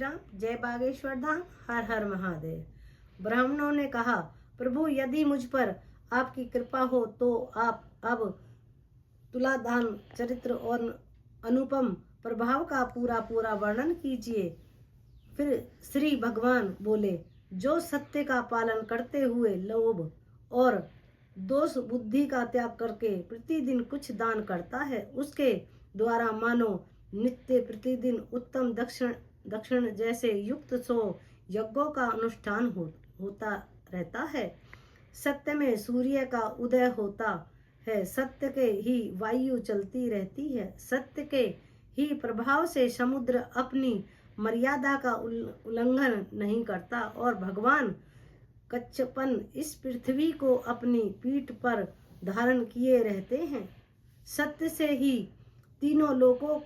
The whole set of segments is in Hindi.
जय बागेश्वर धाम। हर हर महादेव। ब्राह्मणों ने कहा, प्रभु यदि मुझ पर आपकी कृपा हो तो आप अब तुलाधान चरित्र और अनुपम प्रभाव का पूरा पूरा वर्णन कीजिए। फिर श्री भगवान बोले, जो सत्य का पालन करते हुए लोभ और दोष बुद्धि का त्याग करके प्रतिदिन कुछ दान करता है, उसके द्वारा मानो नित्य प्रतिदिन उत्तम दक्षिण जैसे युक्त 100 यज्ञों का अनुष्ठान होता रहता है। सत्य में सूर्य का उदय होता है, सत्य के ही वायु चलती रहती है, सत्य के ही प्रभाव से समुद्र अपनी मर्यादा का उल्लंघन नहीं करता और भगवान कच्छपन इस पृथ्वी को अपनी पीठ पर धारण किए रहते हैं। सत्य से ही तीनों लोकों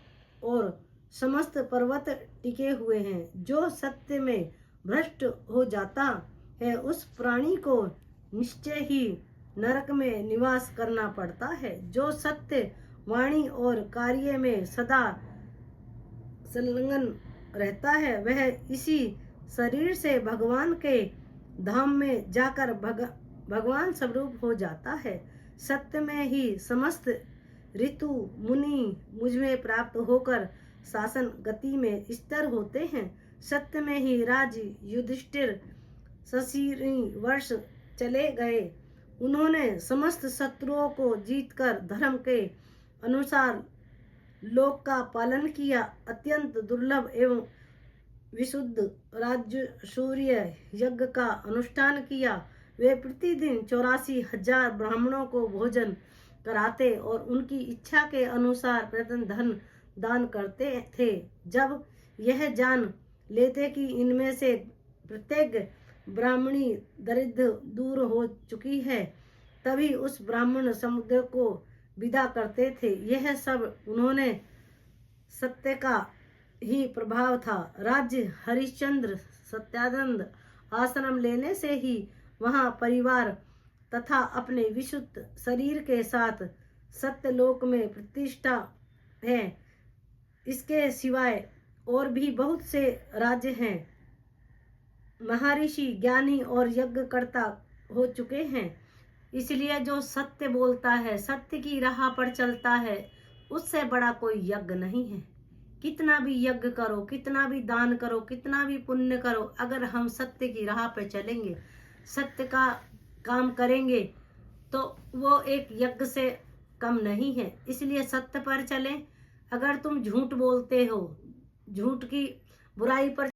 और समस्त पर्वत टिके हुए हैं। जो सत्य में भ्रष्ट हो जाता है, उस प्राणी को निश्चय ही नरक में निवास करना पड़ता है। जो सत्य वाणी और कार्य में सदा संलग्न रहता है, वह इसी शरीर से भगवान के धाम में जाकर भगवान स्वरूप हो जाता है। सत्य में ही समस्त ऋतु मुनि मुझ में प्राप्त होकर शासन गति में स्थिर होते हैं। सत्य में ही राज युधिष्ठिर 80 वर्ष चले गए। उन्होंने समस्त शत्रुओं को जीतकर धर्म के अनुसार लोक का पालन किया। अत्यंत दुर्लभ एवं विशुद्ध राज्य सूर्य यज्ञ का अनुष्ठान किया। वे प्रतिदिन 84,000 ब्राह्मणों को भोजन कराते और उनकी इच्छा के अनुसार प्रतिदिन धन दान करते थे। जब यह जान लेते कि इनमें से प्रत्येक ब्राह्मणी दरिद्र दूर हो चुकी है, तभी उस ब्राह्मण समुदाय को विदा करते थे। यह सब उन्होंने सत्य का ही प्रभाव था। राज्य हरिश्चंद्र सत्यानंद आश्रम लेने से ही वहां परिवार तथा अपने विशुद्ध शरीर के साथ सत्यलोक में प्रतिष्ठा है। इसके सिवाय और भी बहुत से राज्य हैं। महर्षि ज्ञानी और यज्ञकर्ता हो चुके हैं। इसलिए जो सत्य बोलता है, सत्य की राह पर चलता है, उससे बड़ा कोई यज्ञ नहीं है। कितना भी यज्ञ करो, कितना भी दान करो, कितना भी पुण्य करो, अगर हम सत्य की राह पर चलेंगे, सत्य का काम करेंगे, तो वो एक यज्ञ से कम नहीं है। इसलिए सत्य पर चलें। अगर तुम झूठ बोलते हो, झूठ की बुराई पर